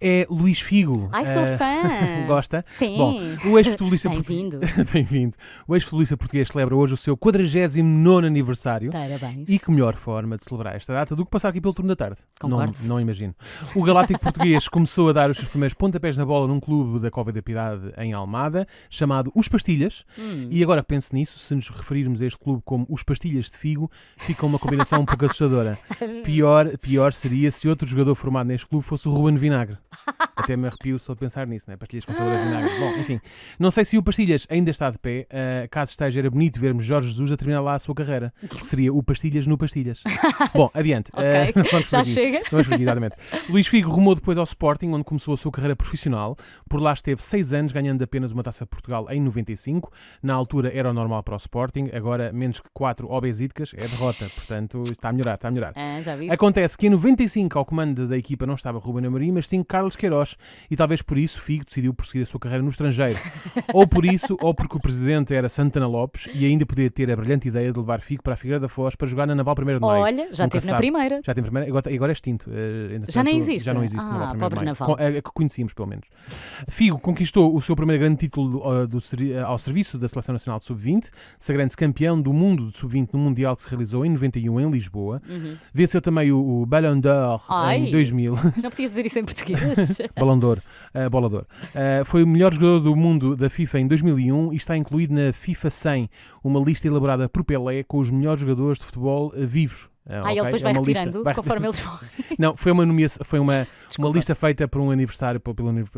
é Luís Figo. Ai, sou fã! Gosta? Sim. Bom, o ex-futebolista Bem-vindo. Bem-vindo. O ex-futebolista português celebra hoje o seu 49º aniversário. Parabéns. E que melhor forma de celebrar esta data do que passar aqui pelo turno da tarde? Concordo. Não imagino. O galáctico português começou a dar os seus primeiros pontapés na bola num clube da Cova da Piedade em Almada, chamado Os Pastilhas. E agora que penso nisso, se nos referirmos a este clube como Os Pastilhas de Figo, fica uma combinação um pouco assustadora. Pior seria se outro jogador formado neste clube fosse o Ruben Vinagre. Até me arrepio só de pensar nisso, né? Pastilhas com sabor a vinagre. Bom, enfim, não sei se o Pastilhas ainda está de pé. Caso esteja, era bonito vermos Jorge Jesus a terminar lá a sua carreira. Que seria o Pastilhas no Pastilhas. Bom, adiante. Ok, já chega. Vamos por aqui, exatamente. Luís Figo rumou depois ao Sporting, onde começou a sua carreira profissional. Por lá esteve 6 anos, ganhando apenas uma Taça de Portugal em 95. Na altura era o normal para o Sporting, agora menos que 4 obesíticas é derrota. Portanto, está a melhorar, está a melhorar. Já viste? Acontece que em 95 ao comando da equipa não estava Ruben Amorim, mas sim Carlos Queiroz, e talvez por isso Figo decidiu prosseguir a sua carreira no estrangeiro. Ou por isso, ou porque o presidente era Santana Lopes e ainda podia ter a brilhante ideia de levar Figo para a Figueira da Foz para jogar na Naval 1º de Maio. Olha, já Nunca esteve na sabe. primeira. Já teve na primeira, agora é extinto. Já nem existe? Já não existe. Ah, Naval 1º de pobre Maio. Naval. A que conhecíamos, pelo menos. Figo conquistou o seu primeiro grande título ao serviço da Seleção Nacional de Sub-20, sagrando-se campeão do mundo de Sub-20 no Mundial que se realizou em 91 em Lisboa. Venceu também o Ballon d'Or em 2000. Não podias dizer isso em português. Ballon d'Or. Bola d'Or. Foi o melhor jogador do mundo da FIFA em 2001 e está incluído na FIFA 100, uma lista elaborada por Pelé com os melhores jogadores de futebol vivos. Ele depois vai retirando conforme eles vão. Não, foi uma lista feita por um aniversário,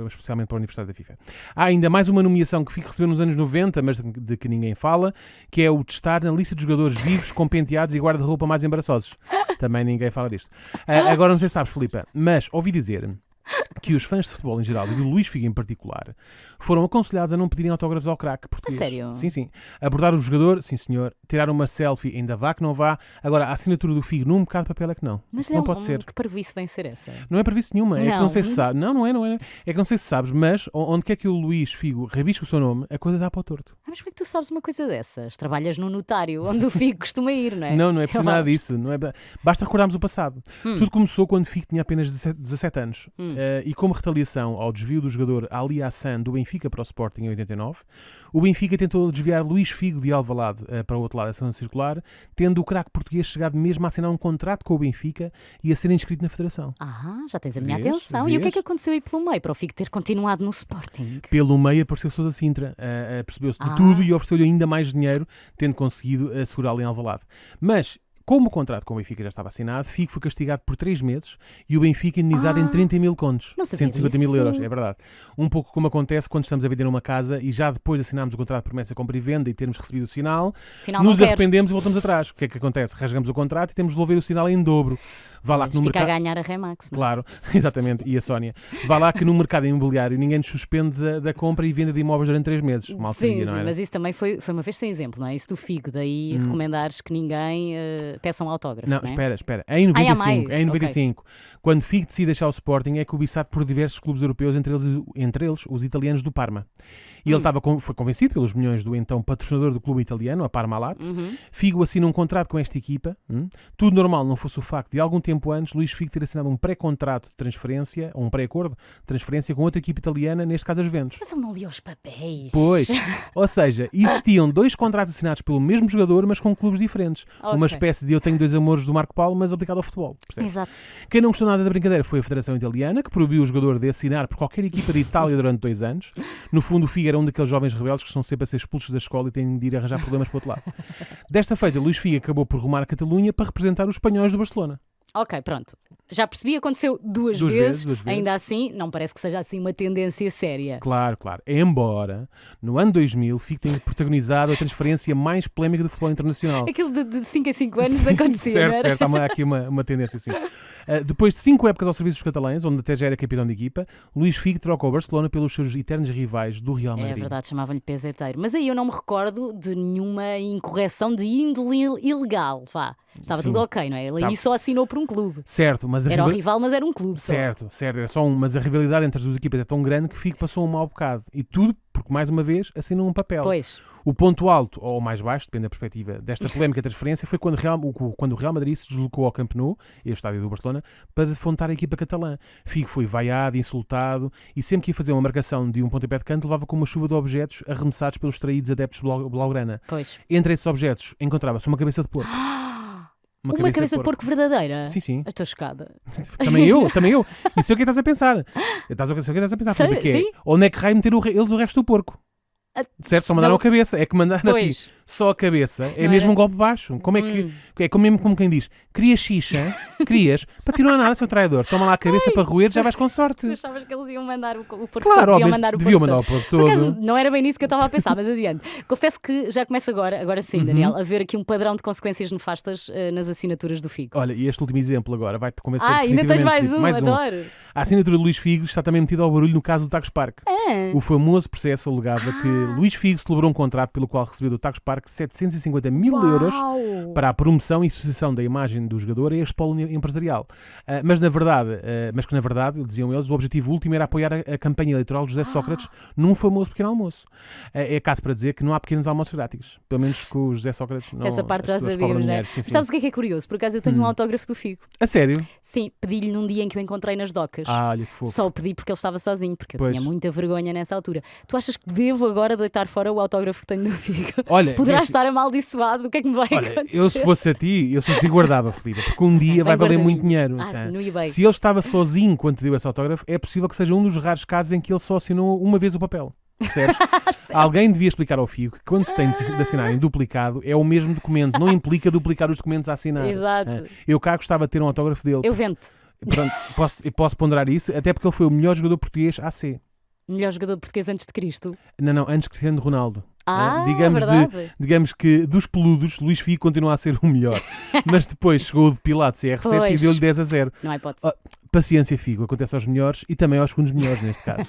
especialmente para o aniversário da FIFA. Há ainda mais uma nomeação que Figo recebeu nos anos 90, mas de que ninguém fala, que é o de estar na lista de jogadores vivos com penteados e guarda-roupa mais embaraçosos. Também ninguém fala disto. Agora não sei se sabes, Filipa, mas ouvi dizer que os fãs de futebol em geral e do Luís Figo em particular foram aconselhados a não pedirem autógrafos ao craque português. A sério? Sim. Abordar o jogador, sim senhor. Tirar uma selfie, ainda vá que não vá. Agora, a assinatura do Figo num bocado de papel é que não. Mas não pode ser. Que parvoíce vem ser essa? Não é previsto nenhuma. É que Não. não sei se sabe. Não é. É que não sei se sabes, mas onde quer que o Luís Figo rabisque o seu nome, a coisa dá para o torto. Mas como é que tu sabes uma coisa dessas? Trabalhas no notário, onde o Figo costuma ir, não é? Não é preciso nada disso. Não é... Basta recordarmos o passado. Tudo começou quando Figo tinha apenas 17 anos. E como retaliação ao desvio do jogador Ali Hassan do Benfica para o Sporting em 89, o Benfica tentou desviar Luís Figo de Alvalade para o outro lado da zona circular, tendo o craque português chegado mesmo a assinar um contrato com o Benfica e a ser inscrito na Federação. Já tens a minha atenção. E o que é que aconteceu aí pelo meio para o Figo ter continuado no Sporting? Pelo meio apareceu Sousa Sintra, percebeu-se de tudo e ofereceu-lhe ainda mais dinheiro, tendo conseguido assegurá-lo em Alvalade. Mas como o contrato com o Benfica já estava assinado, Figo foi castigado por 3 meses e o Benfica indenizado em 30 mil contos. 150 mil euros, é verdade. Um pouco como acontece quando estamos a vender uma casa e já depois assinamos o contrato de promessa de compra e venda e termos recebido o sinal, nos arrependemos e voltamos atrás. O que é que acontece? Rasgamos o contrato e temos de devolver o sinal em dobro. Vá lá que no fica a ganhar a Remax, não é? Claro, exatamente, e a Sónia. Vá lá que no mercado imobiliário ninguém nos suspende da compra e venda de imóveis durante 3 meses. Mal seria, não é? Mas isso também foi uma vez sem exemplo, não é? Isso do Figo, daí recomendares que ninguém peça um autógrafo, não é? Espera. Em 95, quando Figo decide deixar o Sporting, é cobiçado por diversos clubes europeus, entre eles os italianos do Parma. E ele foi convencido pelos milhões do então patrocinador do clube italiano, a Parmalat. Figo assina um contrato com esta equipa. Tudo normal, não fosse o facto de algum tempo antes Luís Figo ter assinado um pré-contrato de transferência, um pré-acordo de transferência com outra equipa italiana, neste caso a Juventus. Mas ele não lia os papéis. Pois, ou seja, existiam 2 contratos assinados pelo mesmo jogador, mas com clubes diferentes. Uma espécie de Eu Tenho 2 Amores do Marco Paulo, mas aplicado ao futebol. Percebes? Exato. Quem não gostou nada da brincadeira foi a Federação Italiana, que proibiu o jogador de assinar por qualquer equipa de Itália durante 2 anos. No fundo, o Figo era um daqueles jovens rebeldes que estão sempre a ser expulsos da escola e têm de ir arranjar problemas para o outro lado. Desta feita, Luís Figo acabou por rumar a Catalunha para representar os espanhóis do Barcelona. Ok, pronto. Já percebi, aconteceu duas vezes. Ainda assim, não parece que seja assim uma tendência séria. Claro. Embora, no ano 2000, Figo tenha protagonizado a transferência mais polémica do futebol internacional. Aquilo de 5 em 5 anos acontecia, não era? Certo. Há aqui uma tendência assim. Depois de 5 épocas ao serviço dos catalães, onde até já era capitão de equipa, Luís Figo troca o Barcelona pelos seus eternos rivais do Real Madrid. É verdade, chamavam-lhe peseteiro. Mas aí eu não me recordo de nenhuma incorreção de índole ilegal, vá. Estava tudo ok, não é? Ele aí só assinou por um clube. Certo, mas era o rival, mas era um clube só. Certo, era só um. Mas a rivalidade entre as duas equipas é tão grande que Figo passou um mau bocado. E tudo porque, mais uma vez, assinou um papel. Pois. O ponto alto, ou mais baixo, depende da perspectiva, desta polémica transferência foi quando o Real Madrid se deslocou ao Camp Nou, e o estádio do Barcelona, para defrontar a equipa catalã. Figo foi vaiado, insultado, e sempre que ia fazer uma marcação de um pontapé de canto, levava com uma chuva de objetos arremessados pelos traídos adeptos blaugrana. Pois. Entre esses objetos encontrava-se uma cabeça de porco. Uma cabeça de porco verdadeira? Sim, sim. Estou chocada. Também eu. E sei o que estás a pensar. Sei, sim. Onde é que raio meter eles o resto do porco? Certo, só mandaram a cabeça. É que mandaram assim, só a cabeça. É mesmo um golpe baixo. Como é que... É mesmo como quem diz, querias xixa, para ti não há nada, seu traidor. Toma lá a cabeça para roer, já vais com sorte. Tu achavas que eles iam mandar o porco claro, todo? Deviam mandar o porco todo. Por acaso, não era bem nisso que eu estava a pensar, mas adiante. Confesso que já começa agora sim, Daniel, a ver aqui um padrão de consequências nefastas nas assinaturas do Figo. Olha, e este último exemplo agora vai-te convencer ainda tens mais um, mais adoro. A assinatura de Luís Figo está também metida ao barulho no caso do Tagus Park. O famoso processo alegava que Luís Figo celebrou um contrato pelo qual recebeu do Tagus Park 750 mil euros para a promoção e associação da imagem do jogador a este polo empresarial. Mas que na verdade, diziam eles, o objetivo último era apoiar a campanha eleitoral de José Sócrates num famoso pequeno almoço. É caso para dizer que não há pequenos almoços grátis. Pelo menos com o José Sócrates não. Essa parte já sabíamos, né? Sim. Sabes o que é curioso? Por acaso eu tenho um autógrafo do Figo. A sério? Sim, pedi-lhe num dia em que o encontrei nas docas. Olha que fofo. Só o pedi porque ele estava sozinho, porque eu tinha muita vergonha nessa altura. Tu achas que devo agora deitar fora o autógrafo que tenho do Figo? Olha, poderá estar amaldiçoado, o que é que me vai acontecer? Eu se fosse a ti guardava, Filipe, porque um dia vai valer muito dinheiro. No eBay. Se ele estava sozinho quando te deu esse autógrafo, é possível que seja um dos raros casos em que ele só assinou uma vez o papel. Percebes? Alguém devia explicar ao Figo que quando se tem de assinar em duplicado é o mesmo documento, não implica duplicar os documentos a assinar. Exato. Eu cá gostava de ter um autógrafo dele. Eu vendo-te. Pronto, posso ponderar isso, até porque ele foi o melhor jogador português AC. Melhor jogador português antes de Cristo? Não, antes de Cristiano Ronaldo. Digamos que dos peludos, Luís Figo continua a ser o melhor. Mas depois chegou o de Pilates CR7 e deu-lhe 10-0. Não há hipótese. Paciência, Figo, acontece aos melhores e também aos segundos melhores neste caso.